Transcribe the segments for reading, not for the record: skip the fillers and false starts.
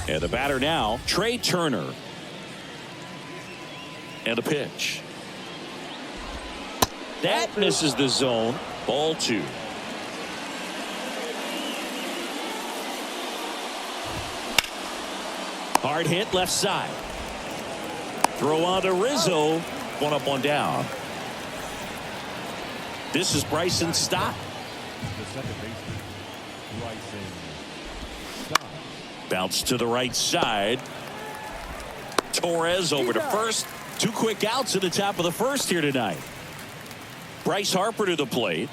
And the batter now, Trey Turner. And a pitch. That misses the zone. Ball 2. Hard hit left side. Throw on to Rizzo. One up, one down. This is Bryson Stott. The second baseman, Bryson Stott. Bounce to the right side. Torres over to first. 2 quick outs at the top of the first here tonight. Bryce Harper to the plate.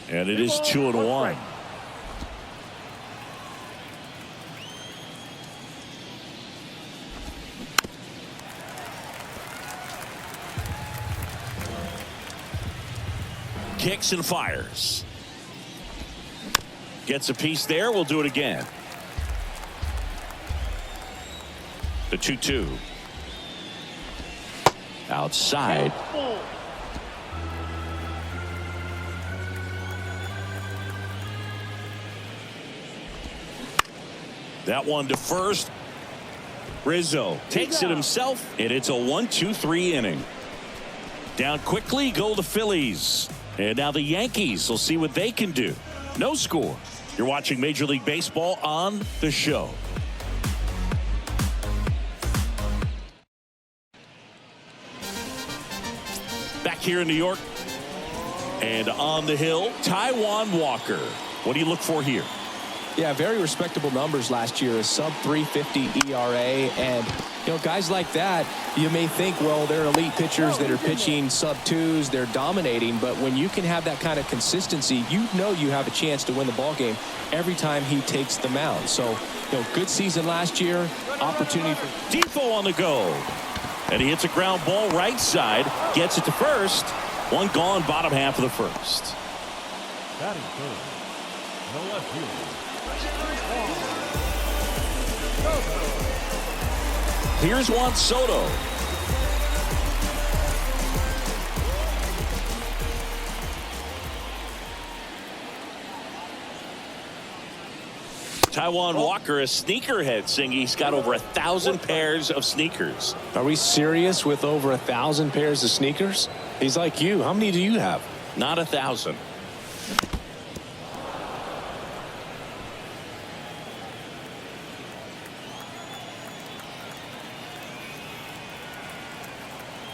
And it is 2-1. Kicks and fires. Gets a piece there. We'll do it again. The 2-2. Outside. That one to first. Rizzo takes it himself, and it's a 1-2-3 inning. Down quickly go the Phillies. And now the Yankees will see what they can do. No score. You're watching Major League Baseball on The Show. Back here in New York. And on the hill, Taijuan Walker. What do you look for here? Yeah, very respectable numbers last year. A sub 350 ERA. And, you know, guys like that, you may think, well, they're elite pitchers that are pitching sub 2s. They're dominating. But when you can have that kind of consistency, you know you have a chance to win the ball game every time he takes the mound. So, you know, good season last year. Opportunity for Defoe on the go. And he hits a ground ball right side. Gets it to first. One gone, bottom half of the first. Batting third, the left fielder. Here's Juan Soto. Taijuan Walker, a sneakerhead, saying he's got over 1,000 pairs of sneakers. Are we serious with over 1,000 pairs of sneakers? He's like you. How many do you have? Not 1,000.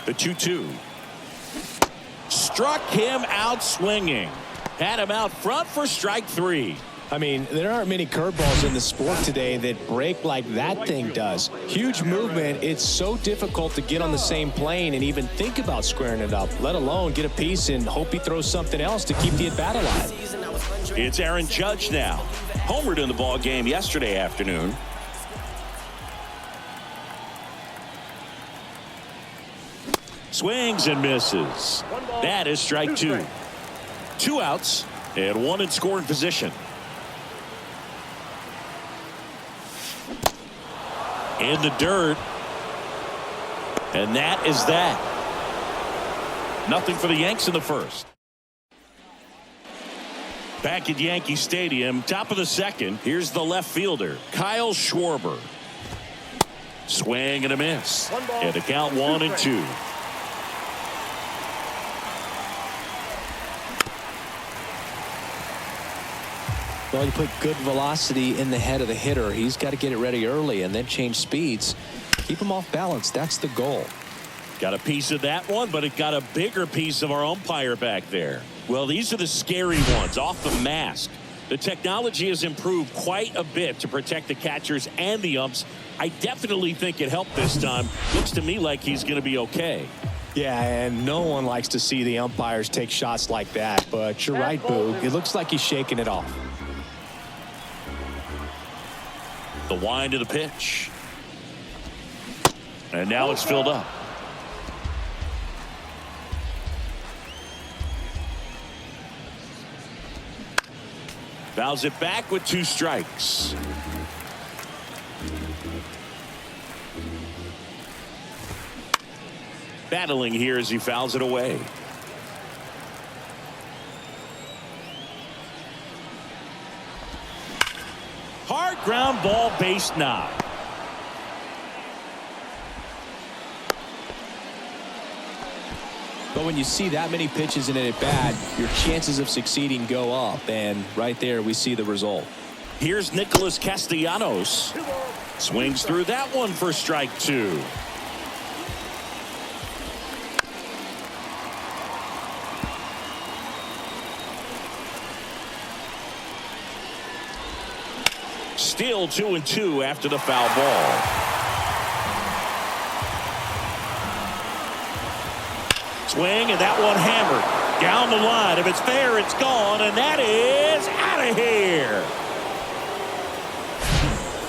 The 2-2. Struck him out swinging. Had him out front for strike 3. I mean, there aren't many curveballs in the sport today that break like that thing does. Huge movement. It's so difficult to get on the same plane and even think about squaring it up, let alone get a piece and hope he throws something else to keep the at-bat alive. It's Aaron Judge now. Homered in the ball game yesterday afternoon. Swings and misses. That is strike 2. 2 outs and 1 in scoring position. In the dirt. And that is that. Nothing for the Yanks in the first. Back at Yankee Stadium, top of the second. Here's the left fielder, Kyle Schwarber. Swing and a miss. And the count 1-2. Well, you put good velocity in the head of the hitter. He's got to get it ready early and then change speeds. Keep him off balance. That's the goal. Got a piece of that one, but it got a bigger piece of our umpire back there. Well, these are the scary ones off the mask. The technology has improved quite a bit to protect the catchers and the umps. I definitely think it helped this time. Looks to me like he's going to be okay. Yeah, and no one likes to see the umpires take shots like that. But you're right, Boog. It looks like he's shaking it off. The wind of the pitch. And now it's filled up. Fouls it back with 2 strikes. Battling here as he fouls it away. ground ball, base knock. But when you see that many pitches in an at-bat, your chances of succeeding go up. And right there, we see the result. Here's Nicholas Castellanos. Swings through that one for strike 2. Still 2-2 after the foul ball. Swing, and that one hammered down the line. If it's fair, it's gone, and that is out of here.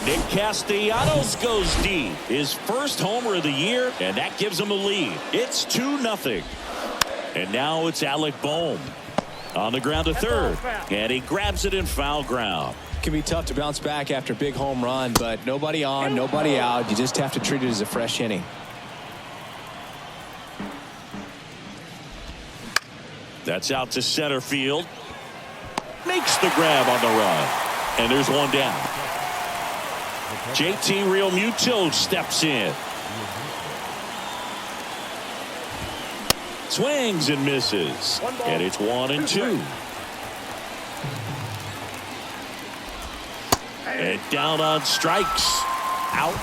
Nick Castellanos goes deep. His first homer of the year, and that gives him a lead. It's 2-0. And now it's Alec Bohm on the ground to third, and he grabs it in foul ground. It can be tough to bounce back after a big home run, but nobody on, nobody out. You just have to treat it as a fresh inning. That's out to center field. Makes the grab on the run. And there's one down. JT Realmuto steps in. Swings and misses. And it's 1-2. And down on strikes. Out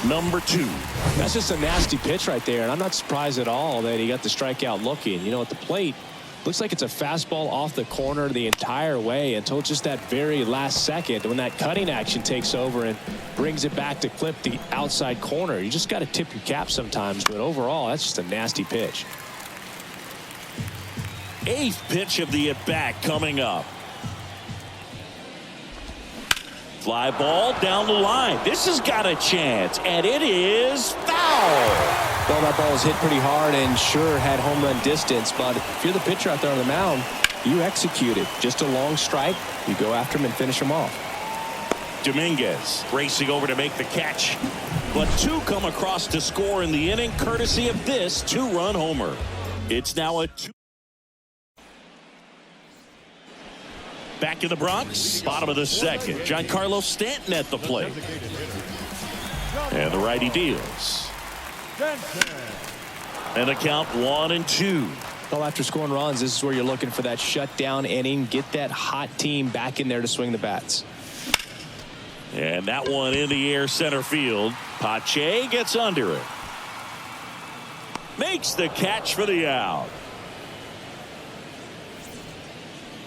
number 2. That's just a nasty pitch right there, and I'm not surprised at all that he got the strikeout looking. You know, at the plate, looks like it's a fastball off the corner the entire way until just that very last second when that cutting action takes over and brings it back to clip the outside corner. You just got to tip your cap sometimes, but overall, that's just a nasty pitch. 8th pitch of the at-bat coming up. Fly ball down the line. This has got a chance, and it is foul. Well, that ball was hit pretty hard and sure had home run distance, but if you're the pitcher out there on the mound, you execute it. Just a long strike. You go after him and finish him off. Dominguez racing over to make the catch, but 2 come across to score in the inning courtesy of this 2-run homer. It's now a 2. Back in the Bronx, bottom of the second. Giancarlo Stanton at the plate. And the righty deals. And the count 1-2. Well, after scoring runs, this is where you're looking for that shutdown inning. Get that hot team back in there to swing the bats. And that one in the air center field. Pache gets under it. Makes the catch for the out.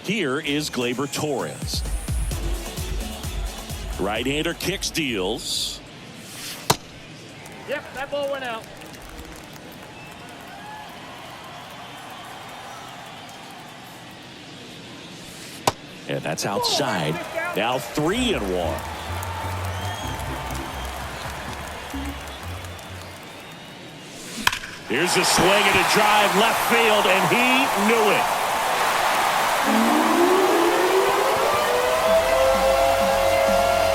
Here is Gleyber Torres. Right-hander kicks, deals. Yep, that ball went out. And that's outside. Now 3-1. Here's a swing and a drive left field, and he knew it.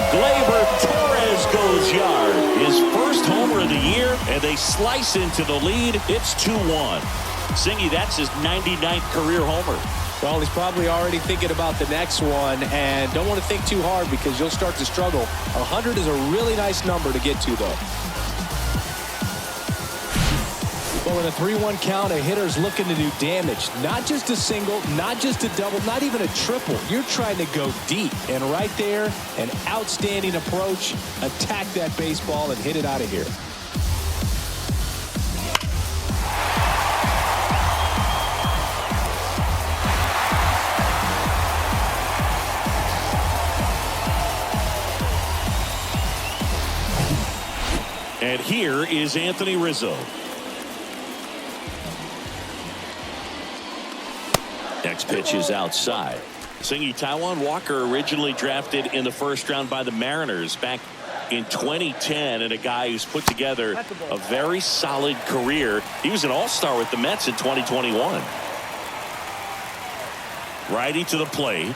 Gleyber Torres goes yard. His first homer of the year, and they slice into the lead. It's 2-1. Singy, that's his 99th career homer. Well, he's probably already thinking about the next one, and don't want to think too hard because you'll start to struggle. 100 is a really nice number to get to, though. But with a 3-1 count, a hitter's looking to do damage. Not just a single, not just a double, not even a triple. You're trying to go deep. And right there, an outstanding approach. Attack that baseball and hit it out of here. And here is Anthony Rizzo. Next pitch is outside. Singy, Taijuan Walker originally drafted in the first round by the Mariners back in 2010, and a guy who's put together a very solid career. He was an all-star with the Mets in 2021. Righty to the plate.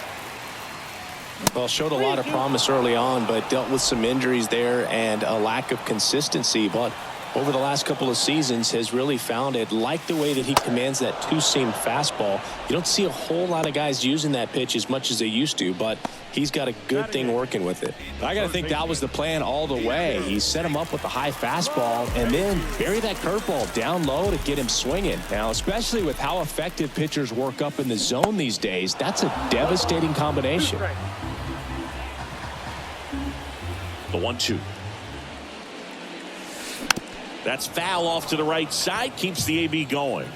Well, showed a lot of promise early on, but dealt with some injuries there and a lack of consistency. But over the last couple of seasons has really found it. Like the way that he commands that two-seam fastball. You don't see a whole lot of guys using that pitch as much as they used to, but he's got a good thing working with it. I got to think that was the plan all the way. He set him up with the high fastball and then bury that curveball down low to get him swinging. Now, especially with how effective pitchers work up in the zone these days, that's a devastating combination. The 1-2. That's foul off to the right side. Keeps the AB going.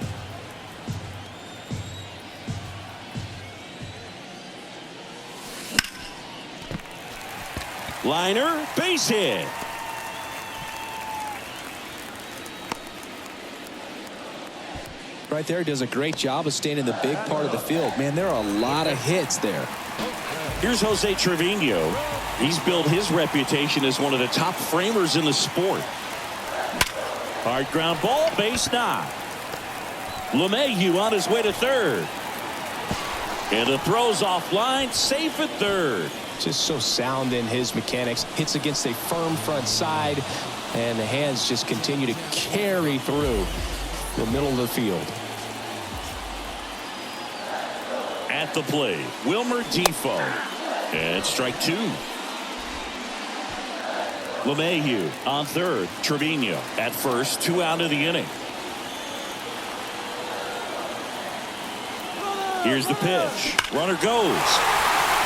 Liner, base hit. Right there, does a great job of staying in the big part of the field. Man, there are a lot of hits there. Here's Jose Trevino. He's built his reputation as one of the top framers in the sport. Hard ground ball, base knock. LeMahieu on his way to third. And the throw's offline, safe at third. Just so sound in his mechanics. Hits against a firm front side, and the hands just continue to carry through the middle of the field. At the plate, Wilmer Defoe. And strike two. LeMahieu on third. Trevino at first. 2 out of the inning. Here's the pitch. Runner goes.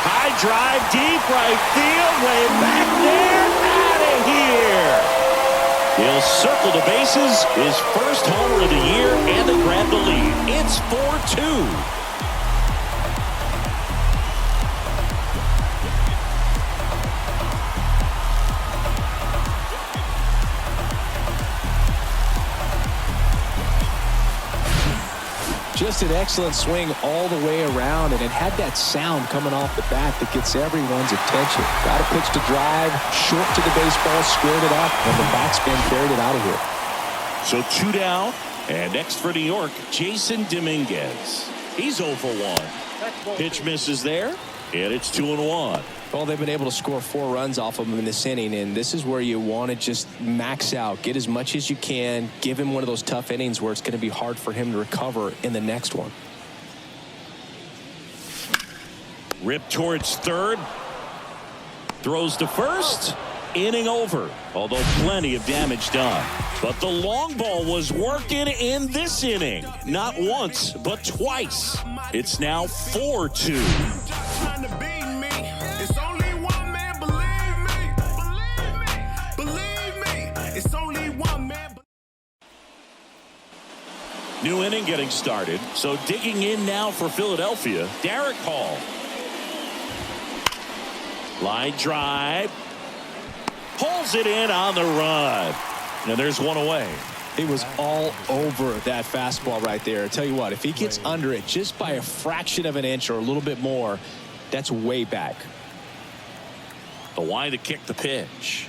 High drive, deep right field. Way back there. Out of here. He'll circle the bases. His first homer of the year, and they grab the lead. It's 4-2. Just an excellent swing all the way around, and it had that sound coming off the bat that gets everyone's attention. Got a pitch to drive, short to the baseball, squared it up, and the backspin carried it out of here. So 2 down, and next for New York, Jason Dominguez. He's 0 for 1. Pitch misses there, and it's 2-1. Well, they've been able to score 4 runs off of him in this inning, and this is where you want to just max out, get as much as you can, give him one of those tough innings where it's going to be hard for him to recover in the next one. Rip towards third. Throws to first. Inning over, although plenty of damage done. But the long ball was working in this inning. Not once, but twice. It's now 4-2. New inning getting started. So digging in now for Philadelphia, Derek Hall. Line drive. Pulls it in on the run. And there's one away. He was all over that fastball right there. I tell you what, if he gets under it just by a fraction of an inch or a little bit more, that's way back. The line to kick the pitch.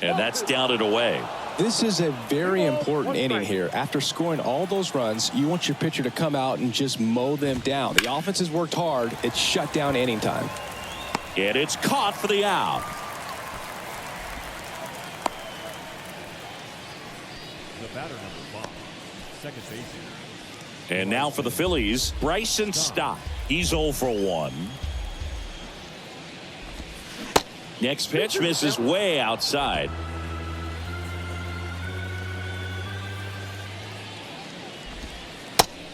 And that's down and away. This is a very important inning here. After scoring all those runs, you want your pitcher to come out and just mow them down. The offense has worked hard. It's shut down inning time. And it's caught for the out. The batter number 5, second baseman. And now for the Phillies, Bryson Stott. He's 0 for 1. Next pitch misses way outside.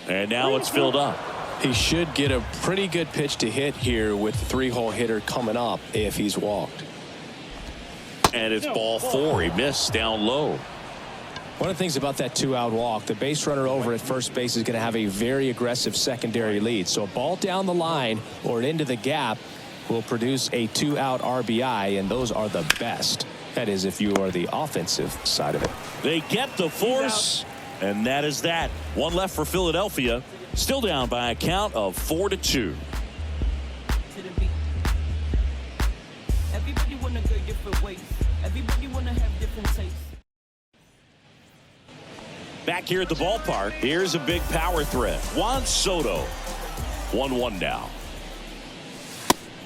And now it's filled up. He should get a pretty good pitch to hit here with the 3-hole hitter coming up if he's walked. And it's ball 4. He missed down low. One of the things about that 2-out walk, the base runner over at first base is going to have a very aggressive secondary lead. So a ball down the line or into the gap will produce a 2-out RBI, and those are the best. That is, if you are the offensive side of it. They get the force, and that is that. One left for Philadelphia. Still down by a count of 4-2. Everybody wanna go different ways. Everybody wanna have different tastes. Back here at the ballpark, here's a big power threat. Juan Soto. 1-1 now.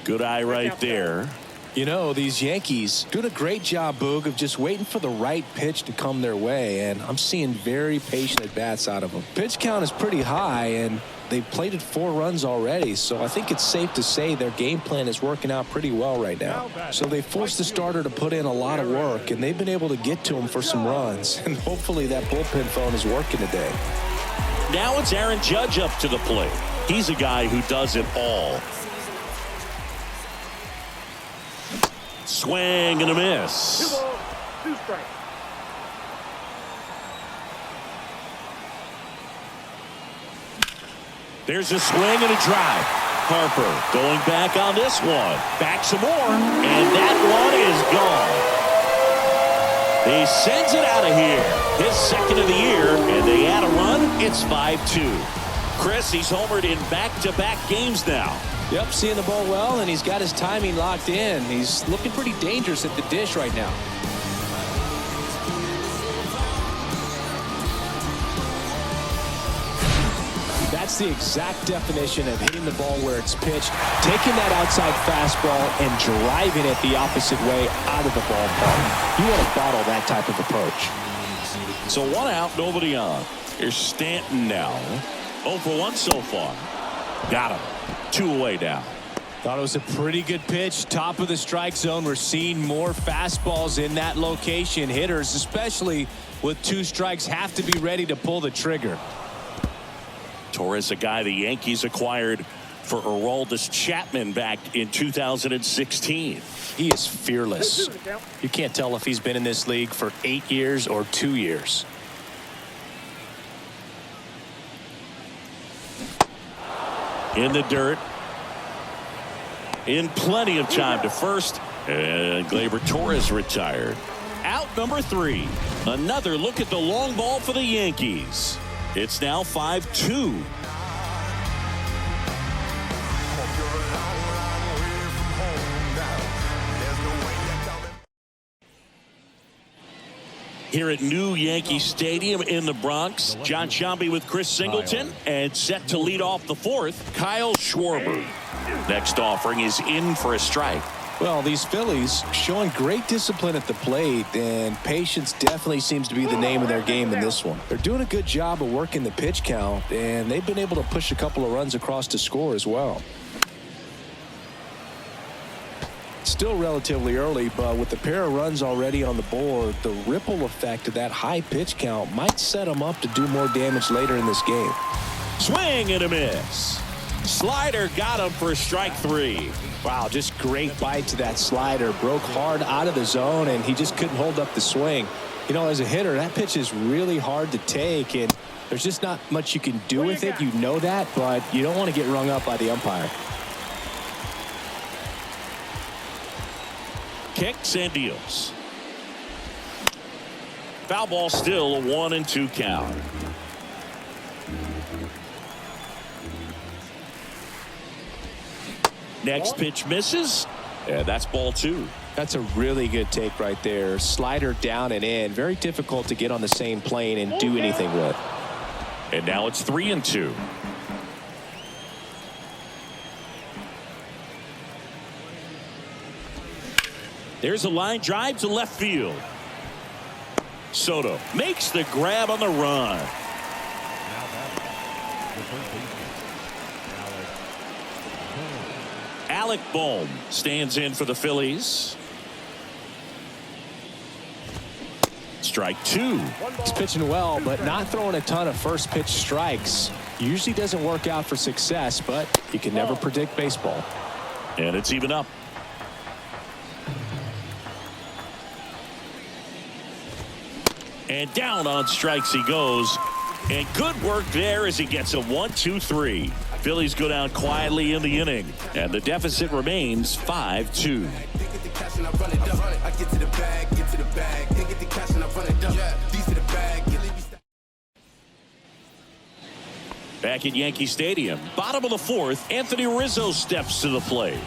Good eye right there. You know, these Yankees doing a great job, Boog, of just waiting for the right pitch to come their way, and I'm seeing very patient at-bats out of them. Pitch count is pretty high, and they've plated 4 runs already, so I think it's safe to say their game plan is working out pretty well right now. So they forced the starter to put in a lot of work, and they've been able to get to him for some runs, and hopefully that bullpen phone is working today. Now it's Aaron Judge up to the plate. He's a guy who does it all. Swing and a miss. 2 balls, 2 strikes. There's a swing and a drive. Harper going back on this one. Back some more. And that one is gone. He sends it out of here. His second of the year. And they add a run. It's 5-2. Chris, he's homered in back-to-back games now. Yep, seeing the ball well, and he's got his timing locked in. He's looking pretty dangerous at the dish right now. That's the exact definition of hitting the ball where it's pitched, taking that outside fastball and driving it the opposite way out of the ballpark. You want to bottle that type of approach. So 1 out, nobody on. Here's Stanton now. 0 for 1 so far. Got him. 2 away now. Thought it was a pretty good pitch. Top of the strike zone. We're seeing more fastballs in that location. Hitters, especially with 2 strikes, have to be ready to pull the trigger. Torres, a guy the Yankees acquired for Aroldis Chapman back in 2016. He is fearless. You can't tell if he's been in this league for 8 years or 2 years. In the dirt. In plenty of time to first. And Gleyber Torres retired. Out number 3. Another look at the long ball for the Yankees. It's now 5-2. Here at New Yankee Stadium in the Bronx, John Shambi with Chris Singleton, and set to lead off the 4th, Kyle Schwarber. Next offering is in for a strike. Well, these Phillies showing great discipline at the plate, and patience definitely seems to be the name of their game in this one. They're doing a good job of working the pitch count, and they've been able to push a couple of runs across to score as well. Still relatively early, but with a pair of runs already on the board, the ripple effect of that high pitch count might set them up to do more damage later in this game. Swing and a miss. Slider got him for strike 3. Wow, just great bite to that slider. Broke hard out of the zone, and he just couldn't hold up the swing. You know, as a hitter, that pitch is really hard to take, and there's just not much you can do with it. You know that, but you don't want to get rung up by the umpire. Kicks and deals. Foul ball, still a 1-2 count. Next pitch misses. Yeah, that's ball 2. That's a really good take right there. Slider down and in. Very difficult to get on the same plane and do anything with. And now it's 3-2. There's a line drive to left field. Soto makes the grab on the run. Now batting, the third baseman, Alec Bohm stands in for the Phillies. Strike 2. He's pitching well, but not throwing a ton of first pitch strikes. Usually doesn't work out for success, but you can never predict baseball. And it's even up. And down on strikes he goes. And good work there as he gets a 1-2-3. Phillies go down quietly in the inning, and the deficit remains 5-2. Back at Yankee Stadium, bottom of the 4th, Anthony Rizzo steps to the plate.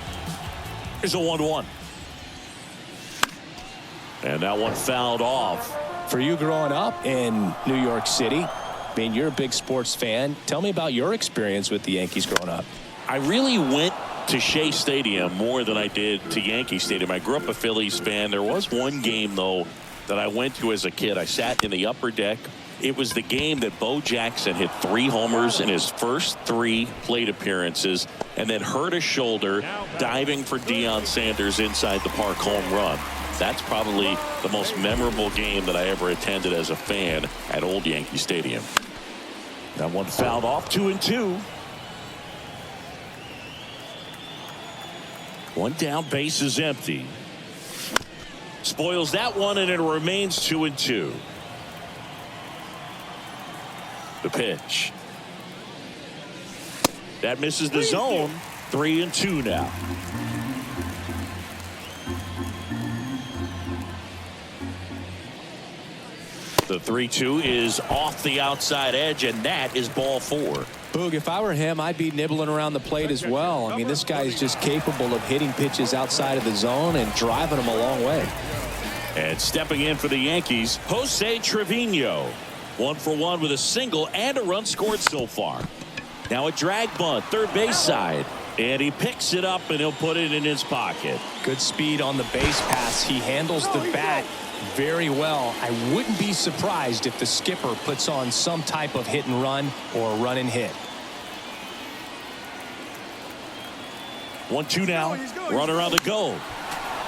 Here's a 1-1. And that one fouled off. For you growing up in New York City, I mean, you're a big sports fan. Tell me about your experience with the Yankees growing up. I really went to Shea Stadium more than I did to Yankee Stadium. I grew up a Phillies fan. There was one game, though, that I went to as a kid. I sat in the upper deck. It was the game that Bo Jackson hit 3 homers in his first 3 plate appearances and then hurt a shoulder diving for Deion Sanders inside the park home run. That's probably the most memorable game that I ever attended as a fan at Old Yankee Stadium. That one fouled off. 2-2. One down, base is empty. Spoils that one, and it remains 2-2. The pitch. That misses the zone. 3-2 now. The 3-2 is off the outside edge, and that is ball 4. Boog, if I were him, I'd be nibbling around the plate as well. I mean, this guy is just capable of hitting pitches outside of the zone and driving them a long way. And stepping in for the Yankees, Jose Trevino. 1 for 1 with a single and a run scored so far. Now a drag bunt, third base side. And he picks it up, and he'll put it in his pocket. Good speed on the base pass. He handles the bat very well. I wouldn't be surprised if the skipper puts on some type of hit and run or run and hit. 1-2 now. Runner on the go.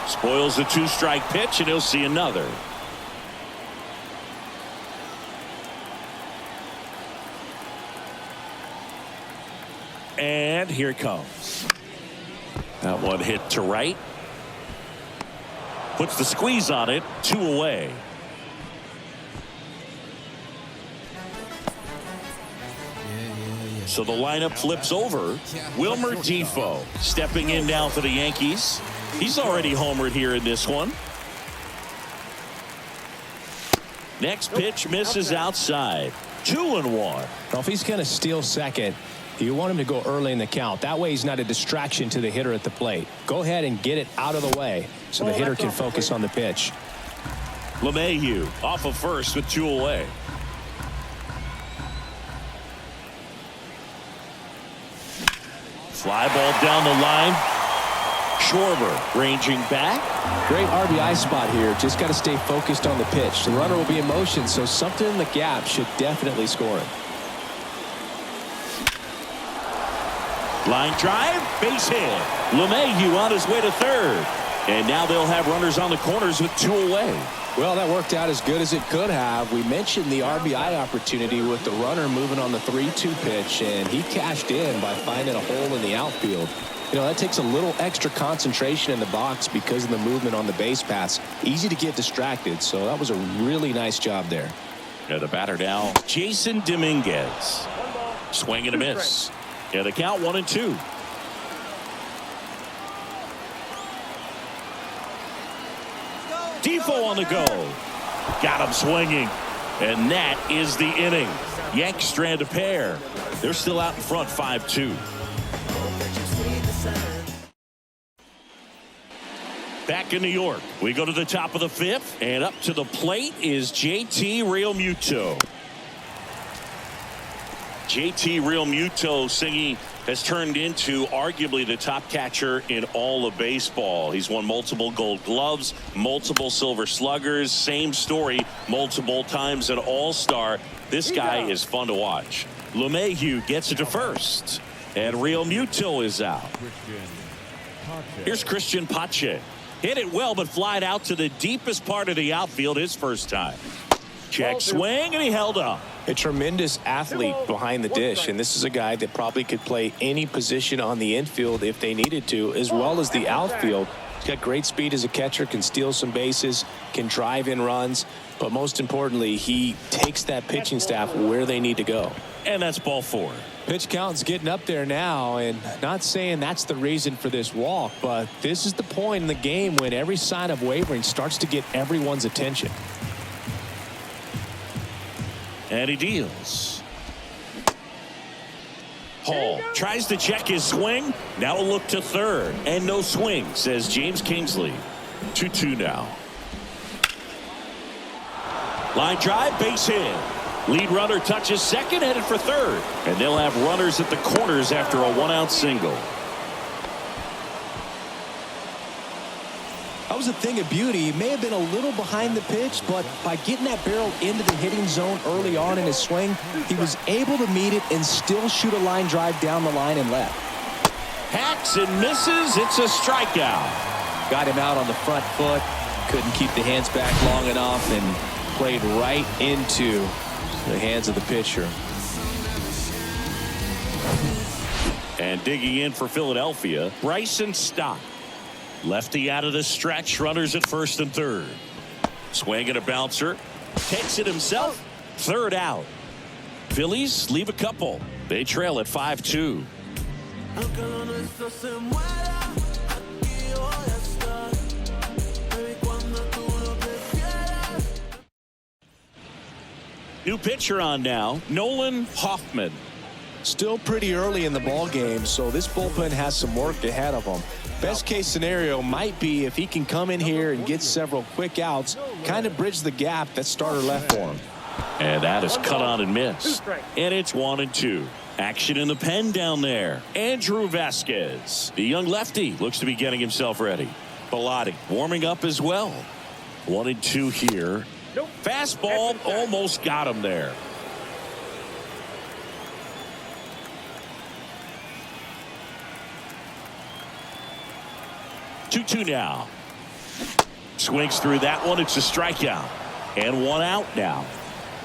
Spoils the 2-strike pitch, and he'll see another. And here it comes. That one hit to right. Puts the squeeze on it. 2 away. So the lineup flips over. Wilmer Difo stepping in now for the Yankees. He's already homered here in this one. Next pitch misses outside. 2-1. Well, if he's going to steal second, you want him to go early in the count. That way he's not a distraction to the hitter at the plate. Go ahead and get it out of the way so the hitter can focus on the pitch. LeMahieu off of first with 2 away. Fly ball down the line. Schwarber ranging back. Great RBI spot here. Just got to stay focused on the pitch. The runner will be in motion, so something in the gap should definitely score him. Line drive, base hit. LeMahieu on his way to third. And now they'll have runners on the corners with 2 away. Well, that worked out as good as it could have. We mentioned the RBI opportunity with the runner moving on the 3-2 pitch, and he cashed in by finding a hole in the outfield. You know, that takes a little extra concentration in the box because of the movement on the base pass. Easy to get distracted, so that was a really nice job there. Yeah, the batter now, Jason Dominguez. Swing and a miss. Yeah, the count 1-2. Difo on the go. Got him swinging. And that is the inning. Yanks strand a pair. They're still out in front 5-2. Back in New York, we go to the top of the 5th, and up to the plate is JT Realmuto. JT Realmuto singing has turned into arguably the top catcher in all of baseball. He's won multiple Gold Gloves, multiple Silver Sluggers, same story, multiple times an All-Star. This guy is fun to watch. LeMahieu gets it to first, and Realmuto is out. Here's Christian Pache. Hit it well, but flied out to the deepest part of the outfield his first time. Check swing, and he held up. A tremendous athlete behind the dish, and this is a guy that probably could play any position on the infield if they needed to, as well as the outfield. He's got great speed as a catcher, can steal some bases, can drive in runs, but most importantly, he takes that pitching staff where they need to go. And that's ball 4. Pitch count's getting up there now, and not saying that's the reason for this walk, but this is the point in the game when every sign of wavering starts to get everyone's attention. And he deals. Hall tries to check his swing. Now a look to third. And no swing, says James Kingsley. 2-2 now. Line drive, base hit. Lead runner touches second, headed for third. And they'll have runners at the corners after a 1-out single. That was a thing of beauty. He may have been a little behind the pitch, but by getting that barrel into the hitting zone early on in his swing, he was able to meet it and still shoot a line drive down the line and left. Hacks and misses. It's a strikeout. Got him out on the front foot. Couldn't keep the hands back long enough and played right into the hands of the pitcher. And digging in for Philadelphia, Bryson Stott. Lefty out of the stretch, runners at first and third. Swinging a bouncer, takes it himself, third out. Phillies leave a couple. They trail at 5-2. New pitcher on now, Nolan Hoffman. Still pretty early in the ball game, so this bullpen has some work ahead of them. Best case scenario might be if he can come in here and get several quick outs, kind of bridge the gap that starter left for him. And that is cut on and missed. And it's 1-2. Action in the pen down there. Andrew Vasquez, the young lefty, looks to be getting himself ready. Bilotti warming up as well. 1-2 here. Fastball almost got him there. 2-2 now. Swings through that one. It's a strikeout. And one out now.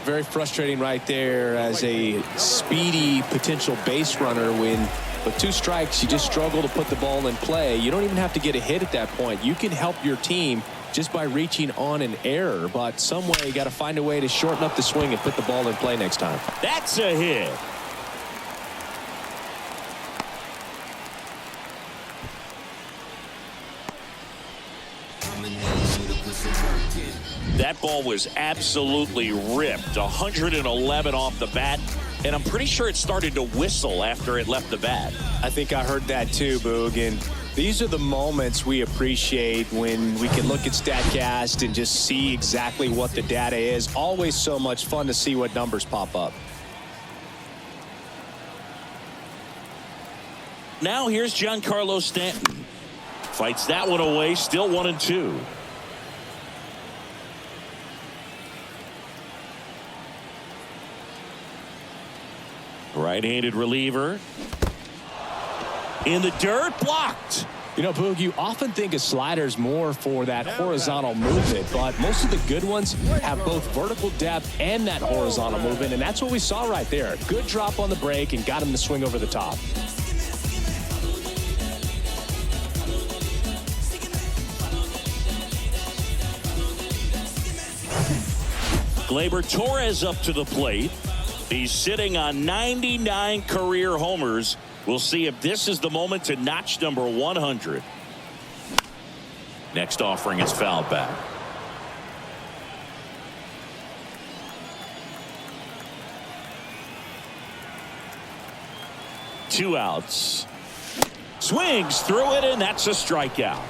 Very frustrating right there as a speedy potential base runner when with 2 strikes you just struggle to put the ball in play. You don't even have to get a hit at that point. You can help your team just by reaching on an error, but some way you got to find a way to shorten up the swing and put the ball in play next time. That's a hit. That ball was absolutely ripped. 111 off the bat, and I'm pretty sure it started to whistle after it left the bat. I think I heard that too, Boog. And these are the moments we appreciate when we can look at StatCast and just see exactly what the data is. Always so much fun to see what numbers pop up. Now here's Giancarlo Stanton. Fights that one away, still 1-2. Right-handed reliever. In the dirt, blocked. You know, Boog, you often think a slider's more for that horizontal movement, but most of the good ones have both vertical depth and that horizontal movement, and that's what we saw right there. Good drop on the break and got him to swing over the top. Gleyber Torres up to the plate. He's sitting on 99 career homers. We'll see if this is the moment to notch number 100. Next offering is fouled back. Two outs. Swings through it, and that's a strikeout.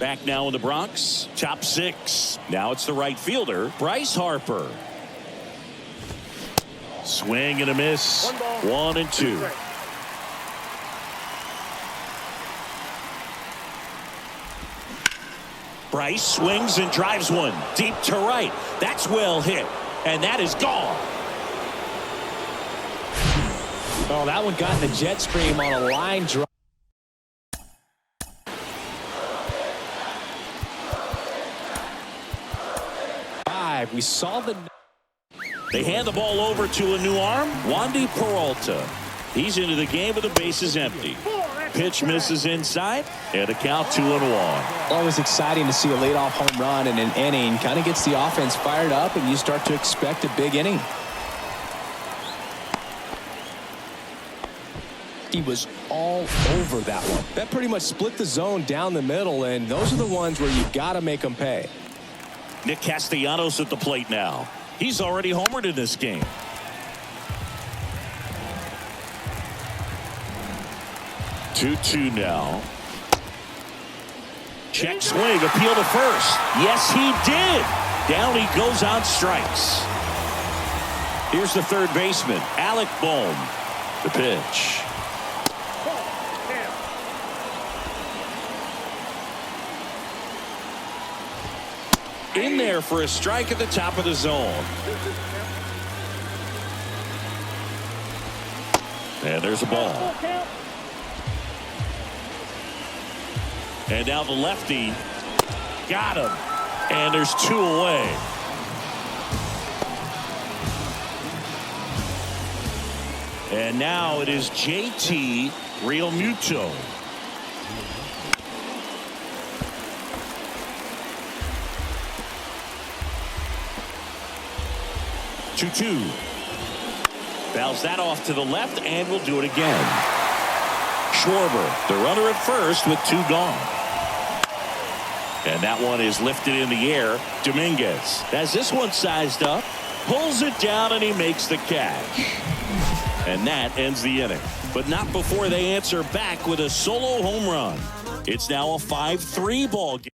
Back now in the Bronx. Top 6. Now it's the right fielder, Bryce Harper. Swing and a miss. 1-2. Bryce swings and drives one deep to right. That's well hit. And that is gone. Oh, that one got in the jet stream on a line drive. We saw the. They hand the ball over to a new arm, Wandy Peralta. He's into the game with the bases empty. Pitch misses inside, and a count 2-1. Always exciting to see a leadoff home run in an inning. Kind of gets the offense fired up, and you start to expect a big inning. He was all over that one. That pretty much split the zone down the middle, and those are the ones where you got to make them pay. Nick Castellanos at the plate now. He's already homered in this game. Two now. Check swing, appeal to first. Yes, he did. Down he goes on strikes. Here's the third baseman, Alec Bohm. The pitch. In there for a strike at the top of the zone. And there's a ball. And now the lefty got him. And there's 2 away. And now it is JT Realmuto. Two. Fouls that off to the left, and we'll do it again. Schwarber, the runner at first with 2 gone. And that one is lifted in the air. Dominguez has this one sized up, pulls it down, and he makes the catch. And that ends the inning. But not before they answer back with a solo home run. It's now a 5-3 ball game.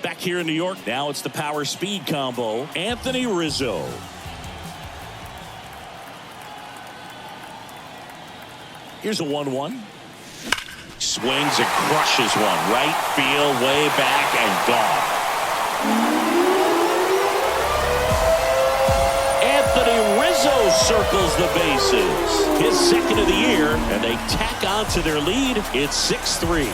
Back here in New York, now it's the power speed combo. Anthony Rizzo. Here's a 1-1. Swings and crushes one. Right field, way back, and gone. Anthony Rizzo circles the bases. His second of the year, and they tack on to their lead. It's 6-3.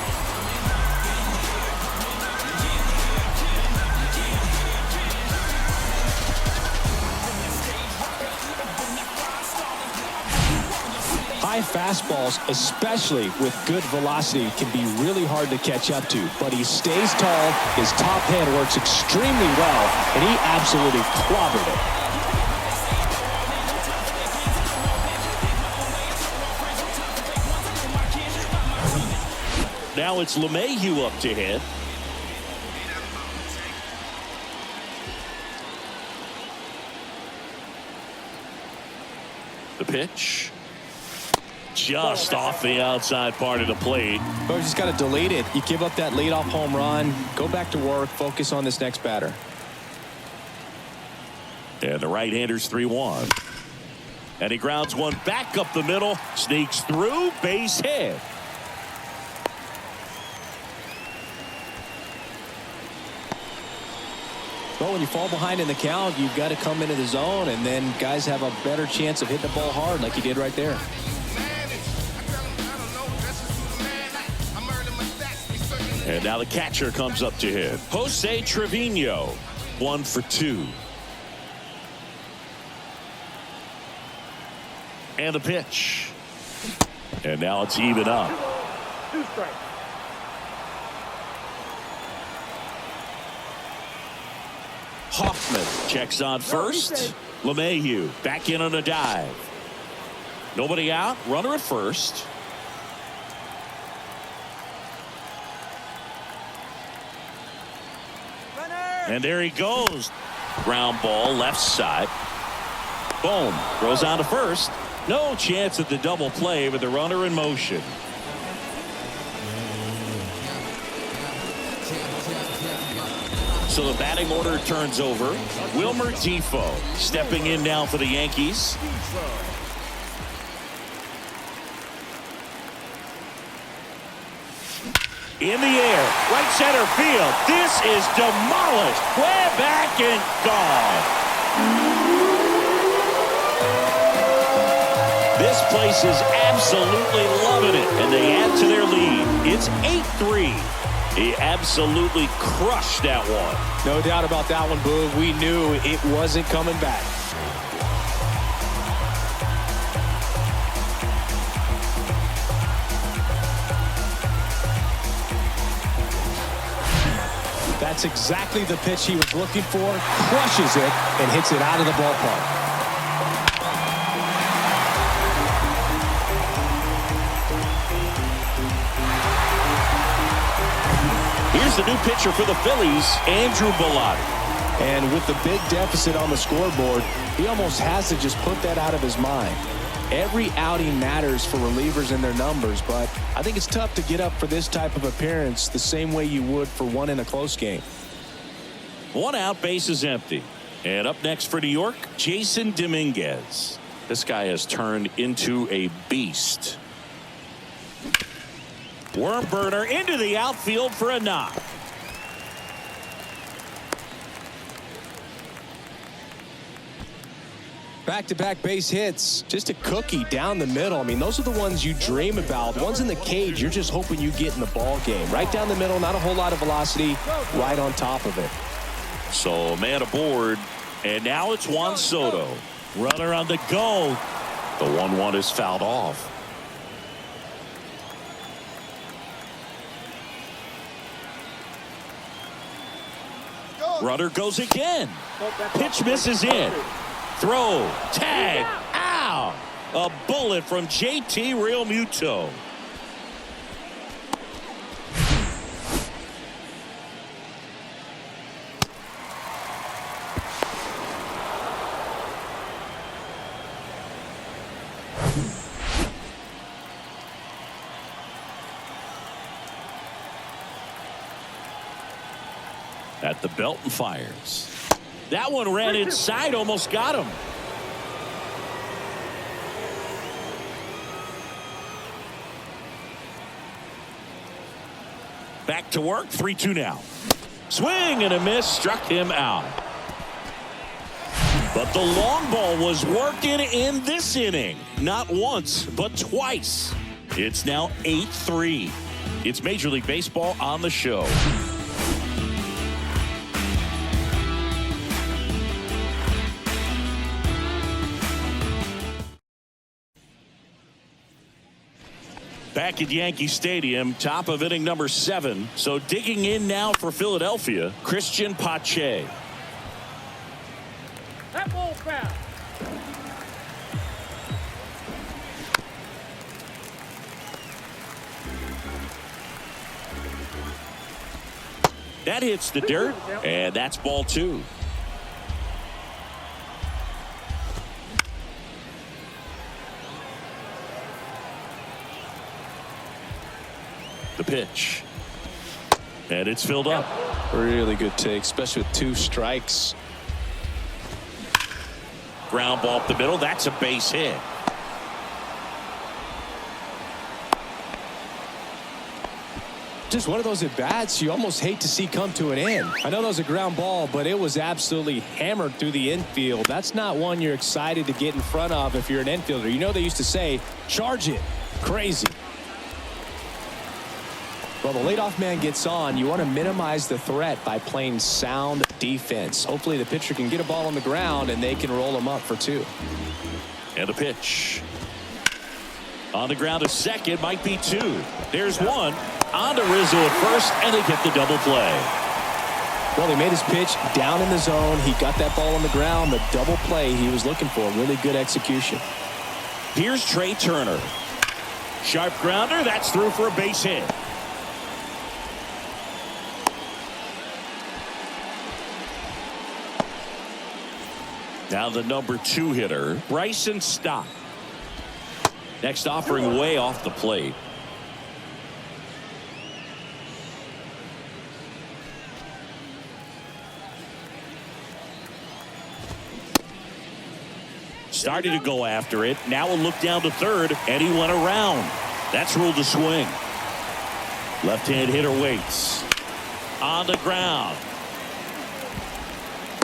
High fastballs, especially with good velocity, can be really hard to catch up to. But he stays tall, his top hand works extremely well, and he absolutely clobbered it. Now it's LeMahieu up to hit. The pitch. Just off the outside part of the plate. But you just got to delete it. You give up that leadoff home run. Go back to work. Focus on this next batter. And the right-hander's 3-1. And he grounds one back up the middle. Sneaks through. Base hit. Well, when you fall behind in the count, you've got to come into the zone, and then guys have a better chance of hitting the ball hard like he did right there. And now the catcher comes up to hit. Jose Trevino, 1 for 2. And the pitch. And now it's even up. 2 strikes. Hoffman checks on first. LeMahieu back in on a dive. Nobody out. Runner at first. And there he goes. Ground ball left side. Boom. Throws on to first. No chance at the double play with the runner in motion. So the batting order turns over. Wilmer Defoe stepping in now for the Yankees. In the air, right center field. This is demolished. Way back and gone. This place is absolutely loving it, and they add to their lead. It's 8-3. He absolutely crushed that one. No doubt about that one, Boog. We knew it wasn't coming back. That's exactly the pitch he was looking for. Crushes it and hits it out of the ballpark. Here's the new pitcher for the Phillies, Andrew Bellotti. And with the big deficit on the scoreboard, he almost has to just put that out of his mind. Every outing matters for relievers and their numbers, but I think it's tough to get up for this type of appearance the same way you would for one in a close game. 1 out, base is empty. And up next for New York, Jason Dominguez. This guy has turned into a beast. Worm burner into the outfield for a knock. Back-to-back base hits. Just a cookie down the middle. I mean, those are the ones you dream about. The ones in the cage, you're just hoping you get in the ball game. Right down the middle, not a whole lot of velocity, right on top of it. So a man aboard, and now it's Juan Soto. Runner on the go. The 1-1 is fouled off. Runner goes again. Pitch misses in. Throw. Tag. Ow. A bullet from JT Realmuto. At the belt and fires. That one ran inside, almost got him. Back to work, 3-2 now. Swing and a miss, struck him out. But the long ball was working in this inning. Not once, but twice. It's now 8-3. It's Major League Baseball on the show. Back at Yankee Stadium, top of inning number 7. So digging in now for Philadelphia, Christian Pache. That ball foul. That hits the dirt, and that's ball 2. The pitch. And it's filled up. Really good take, especially with 2 strikes. Ground ball up the middle. That's a base hit. Just one of those at-bats you almost hate to see come to an end. I know that was a ground ball, but it was absolutely hammered through the infield. That's not one you're excited to get in front of if you're an infielder. You know they used to say, charge it. Crazy. Well, the leadoff man gets on. You want to minimize the threat by playing sound defense. Hopefully the pitcher can get a ball on the ground and they can roll him up for 2. And a pitch. On the ground to second, might be 2. There's 1. On to Rizzo at first, and they get the double play. Well, he made his pitch down in the zone. He got that ball on the ground. The double play he was looking for. Really good execution. Here's Trey Turner. Sharp grounder. That's through for a base hit. Now the number 2 hitter, Bryson Stott. Next offering way off the plate. Started to go after it. Now a look down to third, and he went around. That's ruled a swing. Left-hand hitter waits. On the ground.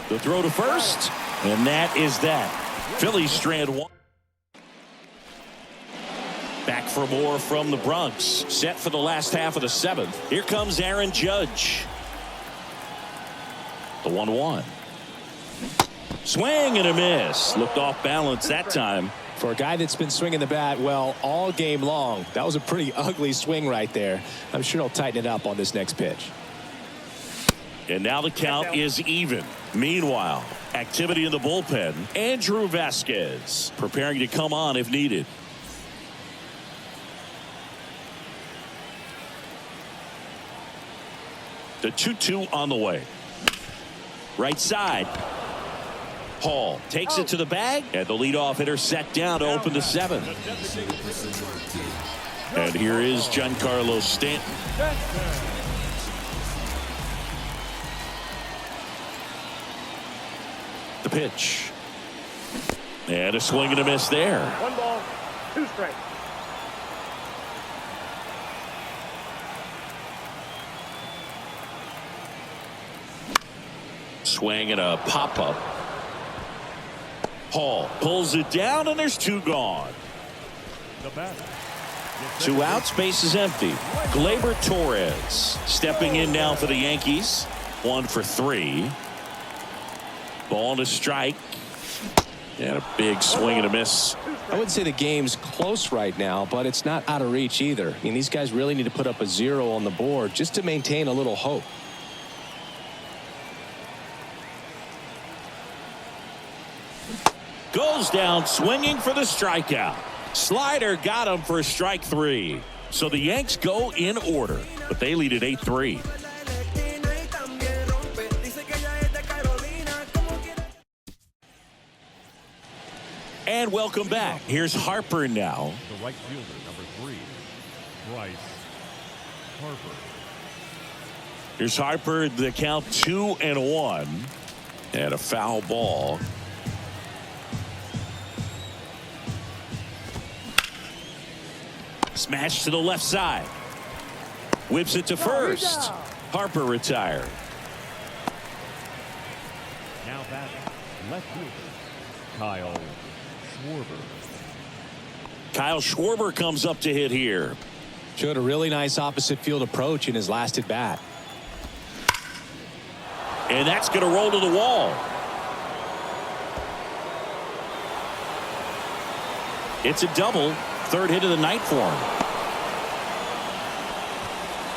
The throw to first. And that is that. Phillies strand 1. Back for more from the Bronx. Set for the last half of the 7th. Here comes Aaron Judge. The 1-1. Swing and a miss. Looked off balance that time. For a guy that's been swinging the bat, well, all game long, that was a pretty ugly swing right there. I'm sure he'll tighten it up on this next pitch. And now the count is even. Meanwhile, activity in the bullpen. Andrew Vasquez preparing to come on if needed. The 2-2 on the way. Right side. Hall takes it to the bag, and the leadoff hitter set down to open the 7th. And here is Giancarlo Stanton. The pitch. And a swing and a miss there. 1 ball, 2 strikes. Swing and a pop-up. Hall pulls it down, and there's two gone. The batter. 2 outs, base is empty. Gleyber Torres stepping in now for the Yankees. 1 for 3. Ball to strike. And a big swing and a miss. I wouldn't say the game's close right now, but it's not out of reach either. I mean, these guys really need to put up a 0 on the board just to maintain a little hope. Goes down swinging for the strikeout. Slider got him for strike 3. So the Yanks go in order, but they lead at 8-3. And welcome back. Here's Harper now. The right fielder, number 3, Bryce Harper. Here's Harper. The count 2-1. And a foul ball. Smash to the left side. Whips it to first. Harper retired. Now batting, left fielder, Kyle Schwarber. Kyle Schwarber comes up to hit here. Showed a really nice opposite field approach in his last at bat. And that's going to roll to the wall. It's a double. 3rd hit of the night for him.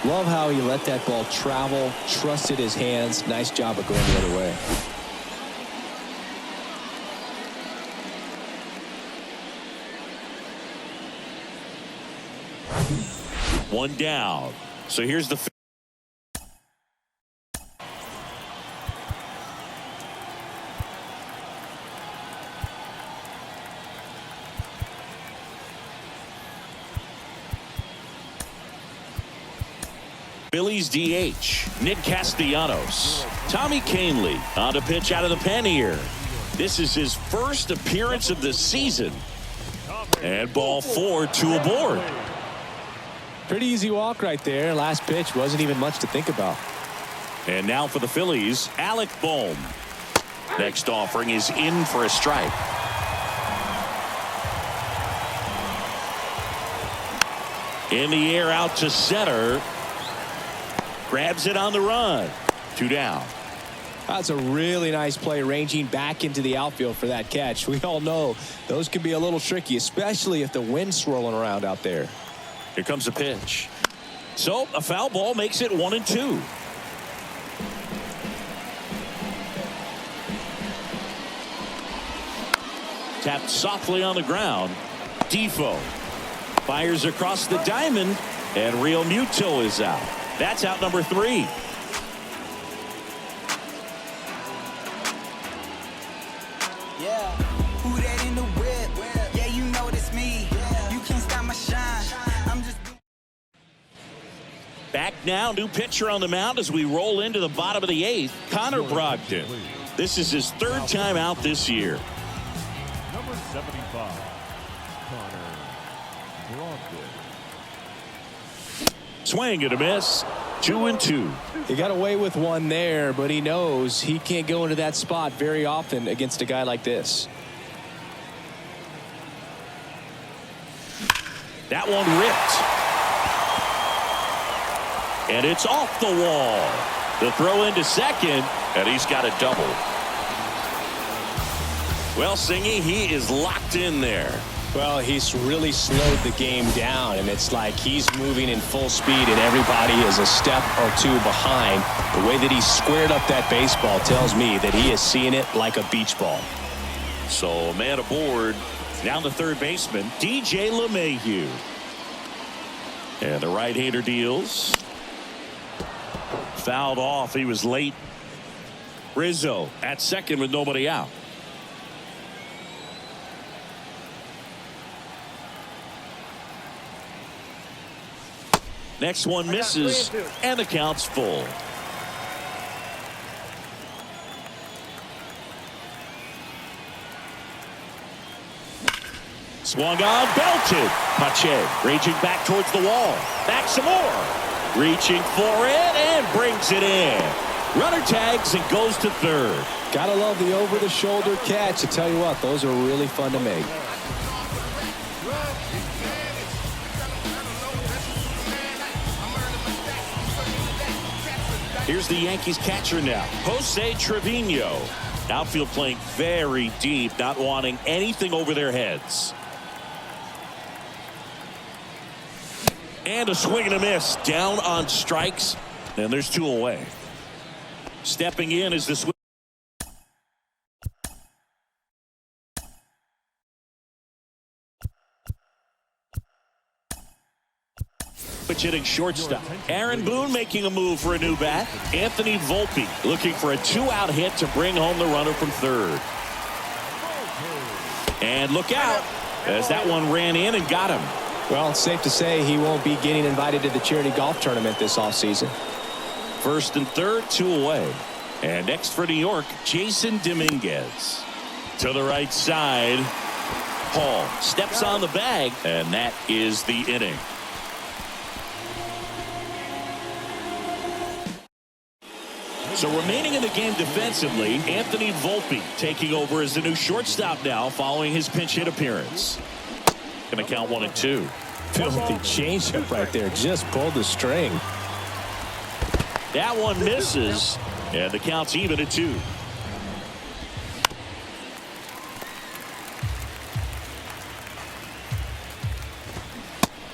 Love how he let that ball travel, trusted his hands. Nice job of going the other way. One down. So here's the Phillies DH, Nick Castellanos. Tommy Kahnle on to pitch out of the pen here. This is his first appearance of the season. And ball 4, 2 aboard. Pretty easy walk right there. Last pitch wasn't even much to think about. And now for the Phillies, Alec Bohm. Next offering is in for a strike. In the air out to center. Grabs it on the run. 2 down. That's a really nice play, ranging back into the outfield for that catch. We all know those can be a little tricky, especially if the wind's swirling around out there. Here comes a pitch. So a foul ball makes it 1-2. Tapped softly on the ground. Defoe fires across the diamond, and Real Muto is out. That's out number 3. Yeah, who that in the whip? Yeah, you know it's me. You can't stop my shine. I'm just Back now, new pitcher on the mound as we roll into the bottom of the 8th. Connor Brogdon. This is his 3rd time out this year. Number 75, Connor Brogdon. Swing and a miss. 2-2. He got away with one there, but he knows he can't go into that spot very often against a guy like this. That one ripped. And it's off the wall. The throw into second, and he's got a double. Well, Singy, he is locked in there. Well, he's really slowed the game down, and it's like he's moving in full speed, and everybody is a step or 2 behind. The way that he squared up that baseball tells me that he is seeing it like a beach ball. So a man aboard. Now the 3rd baseman, DJ LeMahieu. And the right-hander deals. Fouled off. He was late. Rizzo at second with nobody out. Next one misses, and the count's full. Swung on, belted. Pache reaching back towards the wall. Back some more. Reaching for it and brings it in. Runner tags and goes to third. Gotta love the over-the-shoulder catch. I tell you what, those are really fun to make. Here's the Yankees catcher now, Jose Trevino. Outfield playing very deep, not wanting anything over their heads. And a swing and a miss, down on strikes, and there's 2 away. Stepping in is the swing. Pitch hitting shortstop. Aaron Boone making a move for a new bat. Anthony Volpe looking for a 2-out hit to bring home the runner from third. And look out as that one ran in and got him. Well, it's safe to say he won't be getting invited to the charity golf tournament this offseason. First and third, 2 away. And next for New York, Jason Dominguez. To the right side. Hall steps on the bag, and that is the inning. So remaining in the game defensively, Anthony Volpe taking over as the new shortstop now following his pinch hit appearance. Going to count 1 and 2. Filthy changeup right there. Just pulled the string. That one misses, and the count's even at 2.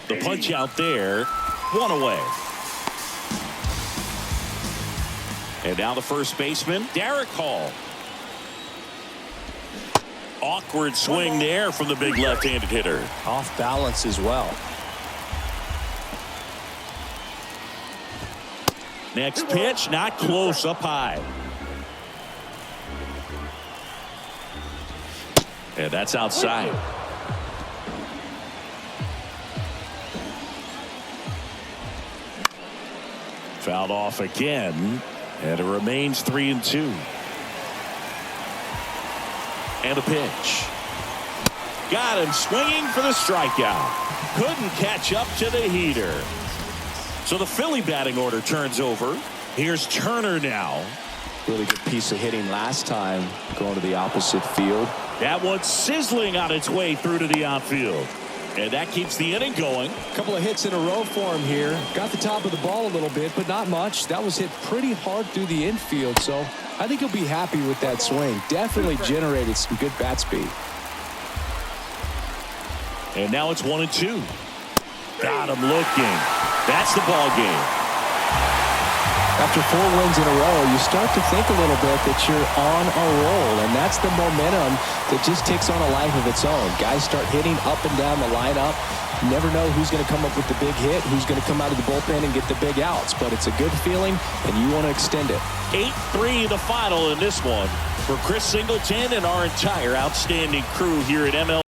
The punch out there, 1 away. And now the first baseman, Derek Hall. Awkward swing there from the big left-handed hitter. Off balance as well. Next pitch, not close, up high. And that's outside. Fouled off again. And it remains 3 and 2. And a pitch. Got him swinging for the strikeout. Couldn't catch up to the heater. So the Philly batting order turns over. Here's Turner now. Really good piece of hitting last time, going to the opposite field. That one's sizzling on its way through to the outfield. And that keeps the inning going. A couple of hits in a row for him here. Got the top of the ball a little bit, but not much. That was hit pretty hard through the infield, so I think he'll be happy with that swing. Definitely generated some good bat speed. And now it's 1 and 2. Got him looking. That's the ball game. After 4 wins in a row, you start to think a little bit that you're on a roll, and that's the momentum that just takes on a life of its own. Guys start hitting up and down the lineup. You never know who's going to come up with the big hit, who's going to come out of the bullpen and get the big outs, but it's a good feeling, and you want to extend it. 8-3 the final in this one. For Chris Singleton and our entire outstanding crew here at MLB.